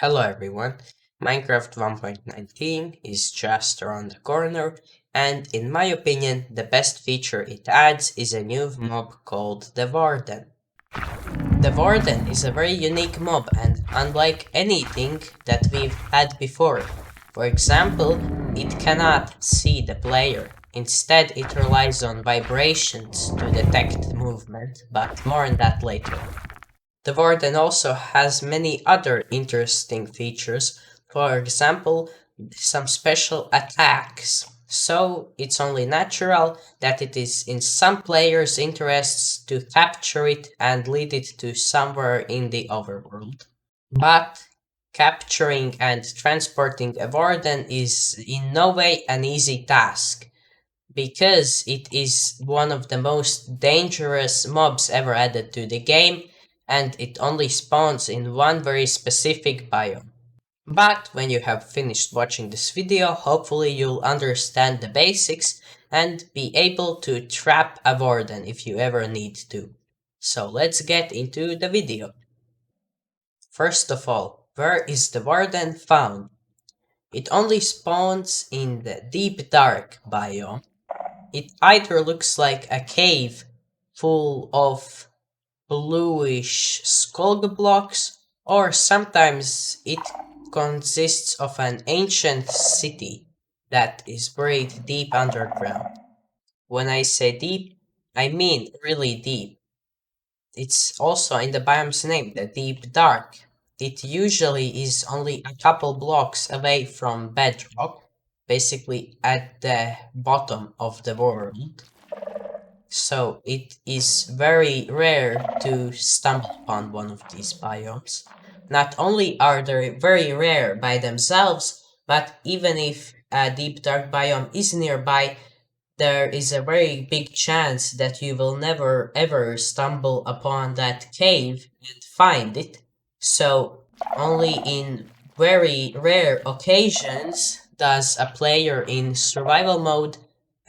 Hello everyone, Minecraft 1.19 is just around the corner, and in my opinion, the best feature it adds is a new mob called the Warden. The Warden is a very unique mob and unlike anything that we've had before. For example, it cannot see the player. Instead, it relies on vibrations to detect movement, but more on that later. The Warden also has many other interesting features, for example, some special attacks. So it's only natural that it is in some players' interests to capture it and lead it to somewhere in the overworld. But capturing and transporting a Warden is in no way an easy task, because it is one of the most dangerous mobs ever added to the game, and it only spawns in one very specific biome. But when you have finished watching this video, hopefully you'll understand the basics and be able to trap a warden if you ever need to. So let's get into the video. First of all, where is the warden found? It only spawns in the deep dark biome. It either looks like a cave full of bluish skull blocks, or sometimes it consists of an ancient city that is buried deep underground. When I say deep, I mean really deep. It's also in the biome's name, the deep dark. It usually is only a couple blocks away from bedrock, basically at the bottom of the world. So it is very rare to stumble upon one of these biomes. Not only are they very rare by themselves, but even if a deep dark biome is nearby, there is a very big chance that you will never ever stumble upon that cave and find it. So only in very rare occasions does a player in survival mode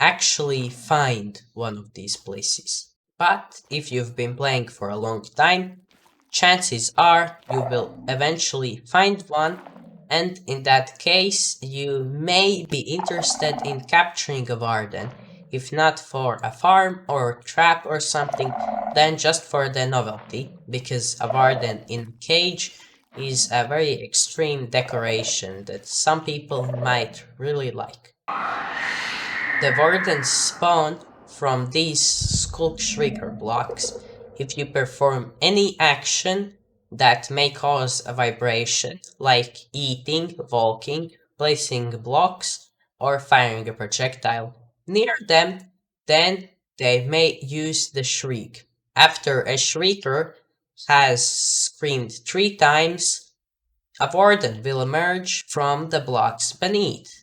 actually find one of these places. But if you've been playing for a long time, chances are you will eventually find one, and in that case you may be interested in capturing a warden, if not for a farm or trap or something, then just for the novelty, because a warden in a cage is a very extreme decoration that some people might really like. The wardens spawn from these skull shrieker blocks if you perform any action that may cause a vibration, like eating, walking, placing blocks, or firing a projectile near them, then they may use the shriek. After a shrieker has screamed 3 times, a warden will emerge from the blocks beneath.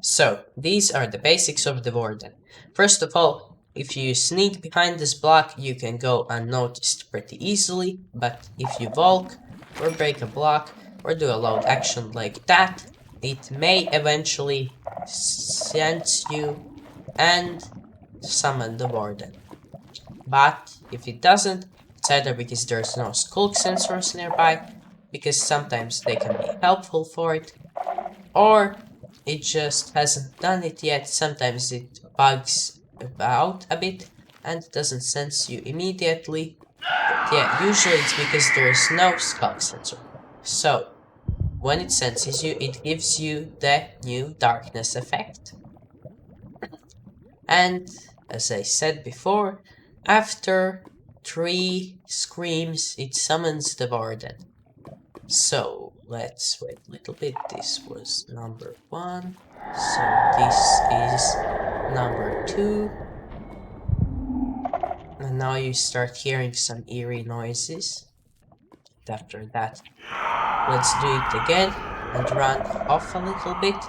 So, these are the basics of the Warden. First of all, if you sneak behind this block, you can go unnoticed pretty easily, but if you walk, or break a block, or do a loud action like that, it may eventually sense you and summon the Warden. But if it doesn't, it's either because there's no skulk sensors nearby, because sometimes they can be helpful for it, or it just hasn't done it yet. Sometimes it bugs about a bit and doesn't sense you immediately. But yeah, usually it's because there's no skull sensor. So, when it senses you, it gives you the new darkness effect. And, as I said before, after 3 screams, it summons the warden. So, let's wait a little bit. This was number 1. So, this is number 2. And now you start hearing some eerie noises. After that, let's do it again and run off a little bit.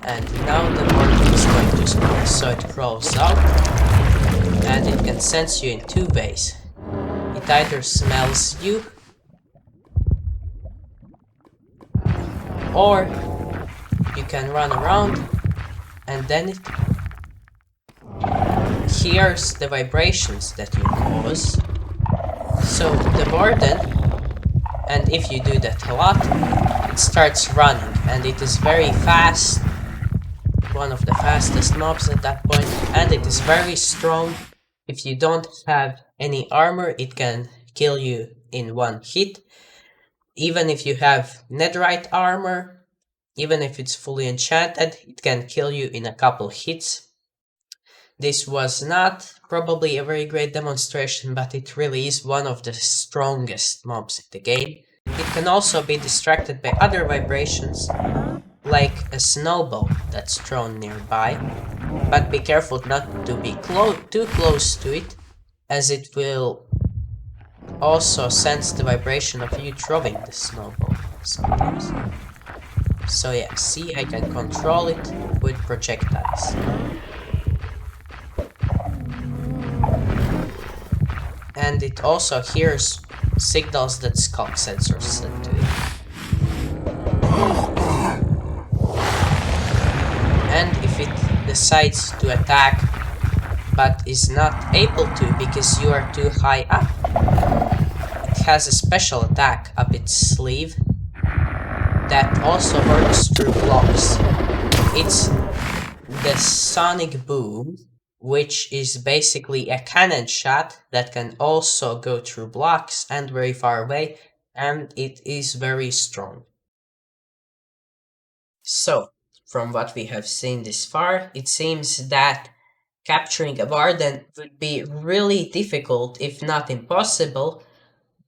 And now the warden is going to spawn. So it crawls out, and it can sense you in 2 ways. It either smells you, or you can run around and then it hears the vibrations that you cause. So the warden, and if you do that a lot, it starts running, and it is very fast, one of the fastest mobs at that point, and it is very strong. If you don't have any armor, it can kill you in one hit. Even if you have netherite armor, even if it's fully enchanted, it can kill you in a couple hits. This was not probably a very great demonstration, but it really is one of the strongest mobs in the game. It can also be distracted by other vibrations, like a snowball that's thrown nearby, but be careful not to be too close to it, as it will also sense the vibration of you throwing the snowball sometimes. So yeah, see, I can control it with projectiles. And it also hears signals that Skulk sensors send to it. And if it decides to attack but is not able to because you are too high up, it has a special attack up its sleeve that also works through blocks. It's the Sonic Boom, which is basically a cannon shot that can also go through blocks and very far away, and it is very strong. So, from what we have seen this far, it seems that capturing a Warden would be really difficult, if not impossible,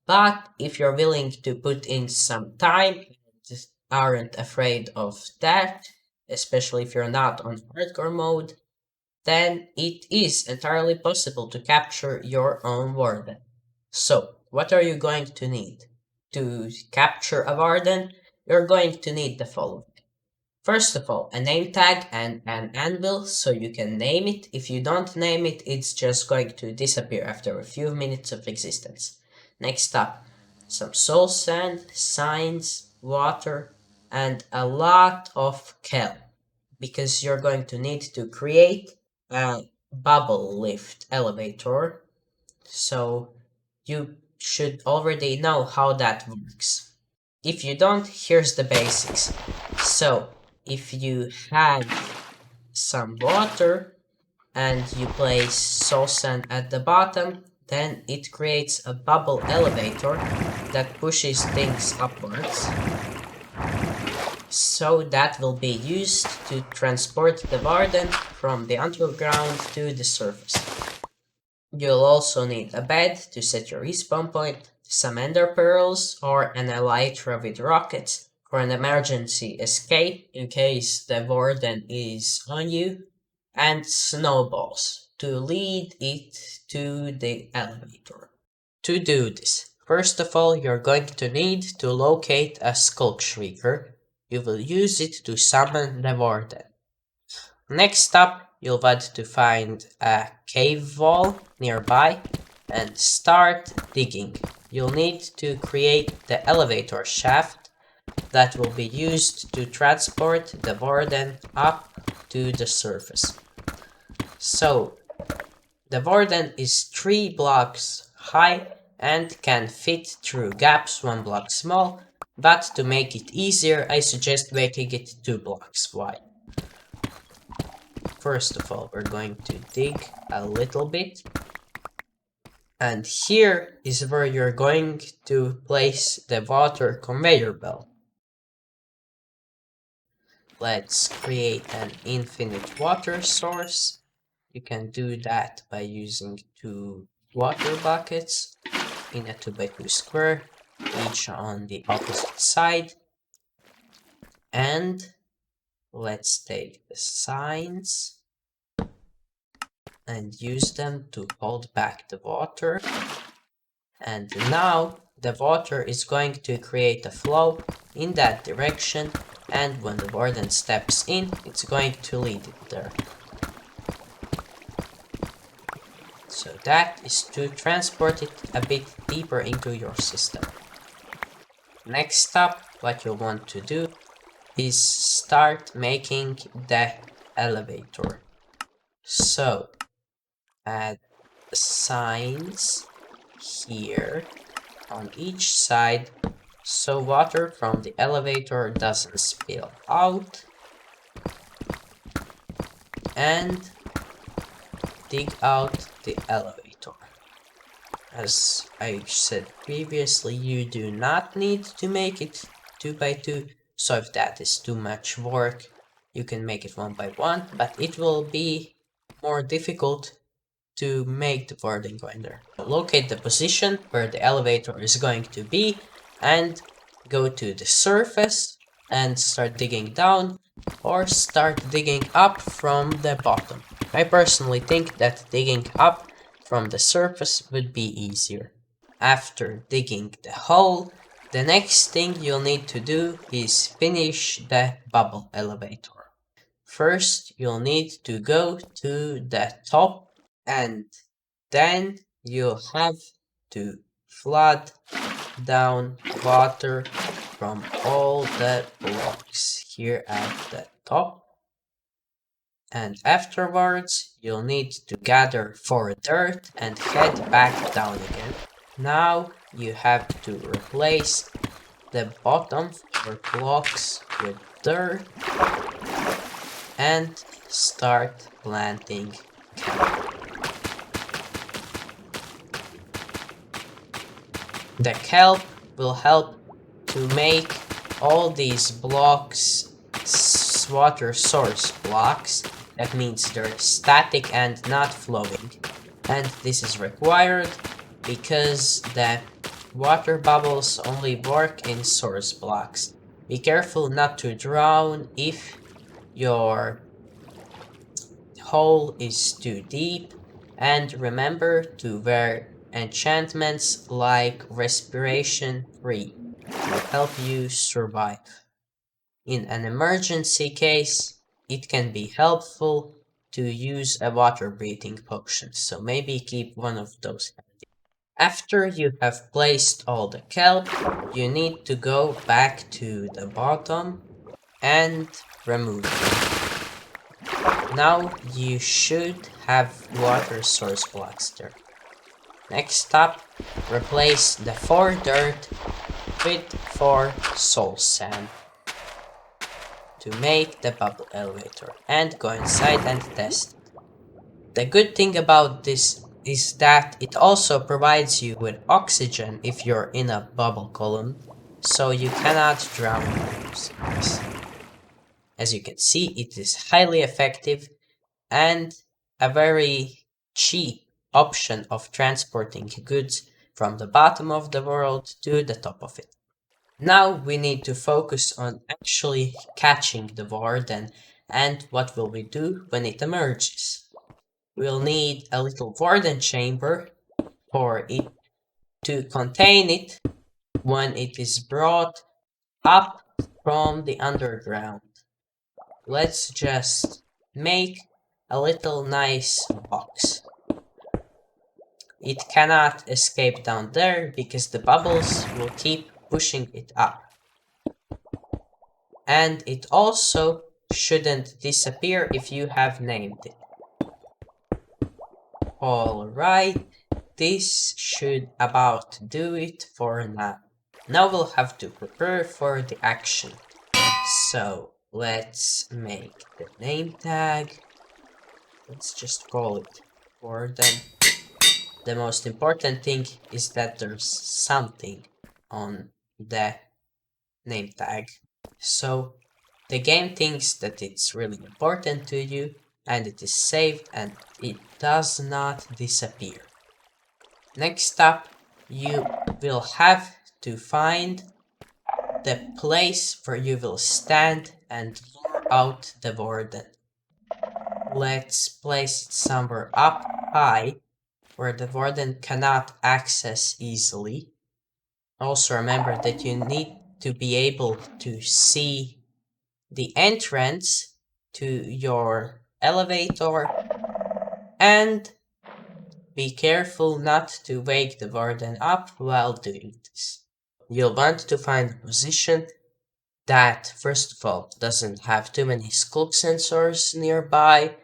but if you're willing to put in some time, just aren't afraid of that, especially if you're not on hardcore mode, then it is entirely possible to capture your own Warden. So, what are you going to need? To capture a Warden, you're going to need the following. First of all, a name tag and an anvil, so you can name it. If you don't name it, it's just going to disappear after a few minutes of existence. Next up, some soul sand, signs, water, and a lot of kelp, because you're going to need to create a bubble lift elevator, so you should already know how that works. If you don't, here's the basics. So, if you have some water and you place soul sand at the bottom, then it creates a bubble elevator that pushes things upwards. So that will be used to transport the Warden from the underground to the surface. You'll also need a bed to set your respawn point, some ender pearls, or an elytra with rockets for an emergency escape in case the Warden is on you, and snowballs to lead it to the elevator. To do this, first of all, you're going to need to locate a Skulk Shrieker. You will use it to summon the Warden. Next up, you'll want to find a cave wall nearby and start digging. You'll need to create the elevator shaft that will be used to transport the Warden up to the surface. So, the Warden is 3 blocks high and can fit through gaps 1 block small, but to make it easier, I suggest making it 2 blocks wide. First of all, we're going to dig a little bit. And here is where you're going to place the water conveyor belt. Let's create an infinite water source. You can do that by using 2 water buckets in a 2x2 square, each on the opposite side. And let's take the signs and use them to hold back the water. And now the water is going to create a flow in that direction, and when the Warden steps in, it's going to lead it there. So that is to transport it a bit deeper into your system. Next up, what you'll want to do is start making the elevator. So add signs here on each side so water from the elevator doesn't spill out, and dig out the elevator. As I said previously, you do not need to make it 2 by 2, so if that is too much work, you can make it 1 by 1, but it will be more difficult to make the Warden going there. Locate the position where the elevator is going to be and go to the surface and start digging down or start digging up from the bottom. I personally think that digging up from the surface would be easier. After digging the hole, the next thing you'll need to do is finish the bubble elevator. First, you'll need to go to the top and then you'll have to flood down water from all the blocks here at the top. And afterwards, you'll need to gather 4 dirt and head back down again. Now you have to replace the bottom 4 blocks with dirt and start planting kelp. The kelp will help to make all these blocks water source blocks. That means they're static and not flowing. And this is required because the water bubbles only work in source blocks. Be careful not to drown if your hole is too deep, and remember to wear enchantments like Respiration 3 to help you survive. In an emergency case, it can be helpful to use a water breathing potion, so maybe keep one of those handy. After you have placed all the kelp, you need to go back to the bottom and remove it. Now you should have water source blocks there. Next up, replace the 4 dirt with 4 soul sand to make the bubble elevator and go inside and test it. The good thing about this is that it also provides you with oxygen if you're in a bubble column, so you cannot drown by using this. As you can see, it is highly effective and a very cheap option of transporting goods from the bottom of the world to the top of it. Now we need to focus on actually catching the Warden, and what will we do when it emerges? We'll need a little Warden chamber for it to contain it when it is brought up from the underground. Let's just make a little nice box. It cannot escape down there because the bubbles will keep pushing it up. And it also shouldn't disappear if you have named it. Alright, this should about do it for now. Now we'll have to prepare for the action. So let's make the name tag. Let's just call it Warden. The most important thing is that there's something on the name tag. So the game thinks that it's really important to you and it is saved and it does not disappear. Next up, you will have to find the place where you will stand and lure out the Warden. Let's place it somewhere up high where the Warden cannot access easily. Also remember that you need to be able to see the entrance to your elevator and be careful not to wake the Warden up while doing this. You'll want to find a position that, first of all, doesn't have too many skulk sensors nearby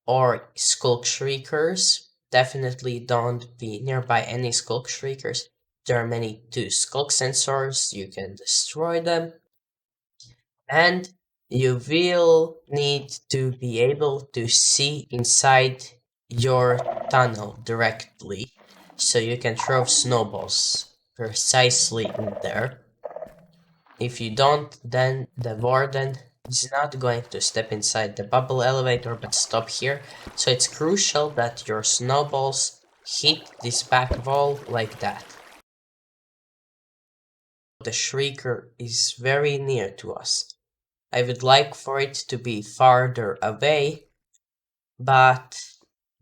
or skulk shriekers. Definitely don't be nearby any skulk shriekers. There are many two skulk sensors, you can destroy them, and you will need to be able to see inside your tunnel directly, so you can throw snowballs precisely in there. If you don't, then the Warden is not going to step inside the bubble elevator but stop here, so it's crucial that your snowballs hit this back wall like that. The Shrieker is very near to us. I would like for it to be farther away, but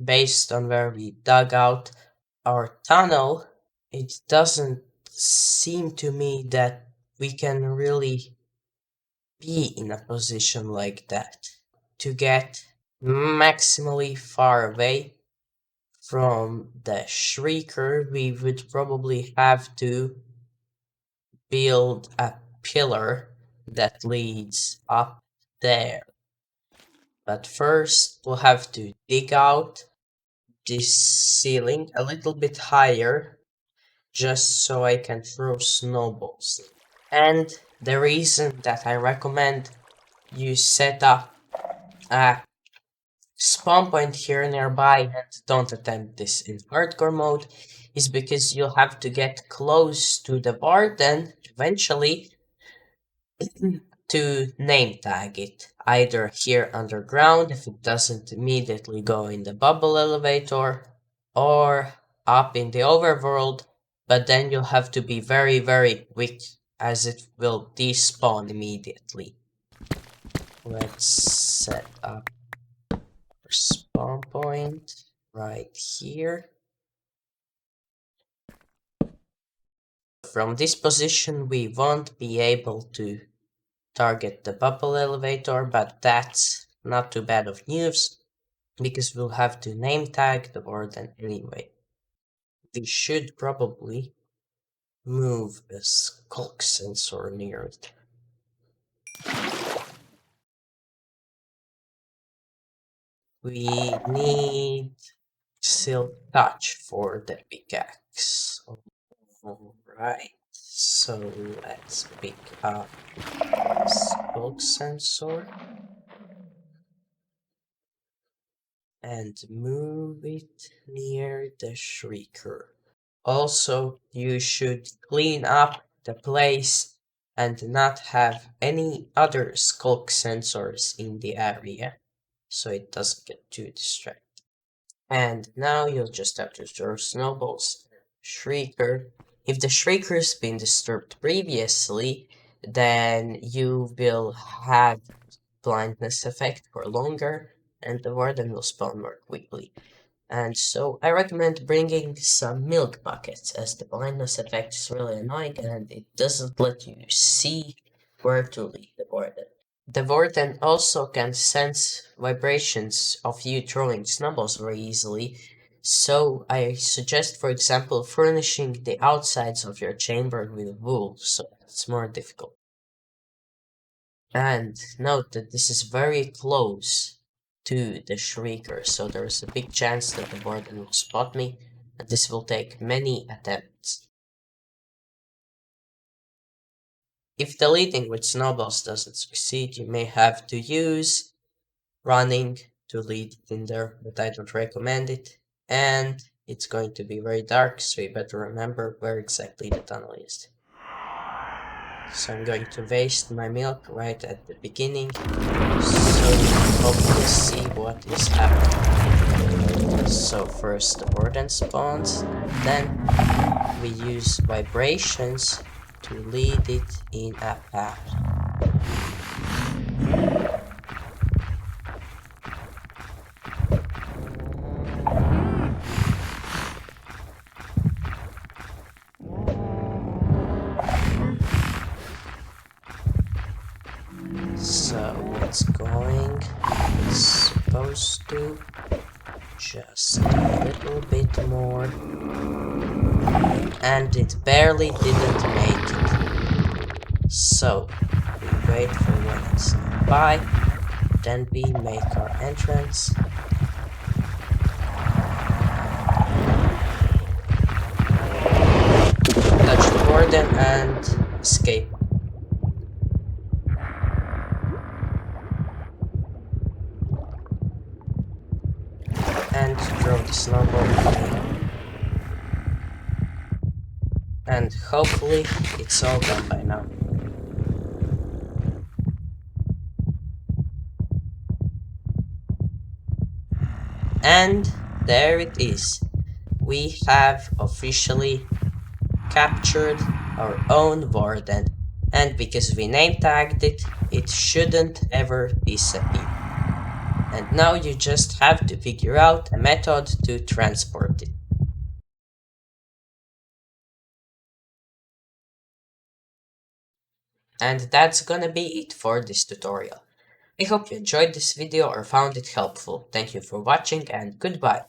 based on where we dug out our tunnel, it doesn't seem to me that we can really be in a position like that. To get maximally far away from the Shrieker, we would probably have to build a pillar that leads up there. But first, we'll have to dig out this ceiling a little bit higher, just so I can throw snowballs. And the reason that I recommend you set up a spawn point here nearby and don't attempt this in hardcore mode is because you'll have to get close to the Warden eventually to name tag it, either here underground if it doesn't immediately go in the bubble elevator, or up in the overworld, but then you'll have to be very very quick as it will despawn immediately. Let's set up our spawn point right here. From this position we won't be able to target the bubble elevator, but that's not too bad of news, because we'll have to name tag the Warden anyway. We should probably move a skulk sensor near it. We need Silk Touch for the pickaxe. Alright, so let's pick up skulk sensor and move it near the Shrieker. Also, you should clean up the place and not have any other skulk sensors in the area, so it doesn't get too distracted. And now you'll just have to throw snowballs. Shrieker. If the Shrieker's been disturbed previously, then you will have blindness effect for longer, and the Warden will spawn more quickly. And so I recommend bringing some milk buckets, as the blindness effect is really annoying and it doesn't let you see where to lead the Warden. The Warden also can sense vibrations of you throwing snowballs very easily, so I suggest, for example, furnishing the outsides of your chamber with wool, so it's more difficult. And note that this is very close to the Shrieker, so there is a big chance that the Warden will spot me, and this will take many attempts. If the leading with snowballs doesn't succeed, you may have to use running to lead it in there, but I don't recommend it, and it's going to be very dark, so you better remember where exactly the tunnel is. So I'm going to waste my milk right at the beginning, so you can hopefully see what is happening. So first the Warden spawns, then we use vibrations to lead it in a path. So it's going, it's supposed to, just a little bit more, and it barely didn't make it. So we wait for when it's by, then we make our entrance. Warden and escape. And throw the snowball away. And hopefully it's all done by now. And there it is. We have officially captured our own Warden, and because we name tagged it, it shouldn't ever disappear. And now you just have to figure out a method to transport it. And that's gonna be it for this tutorial. I hope you enjoyed this video or found it helpful. Thank you for watching and goodbye.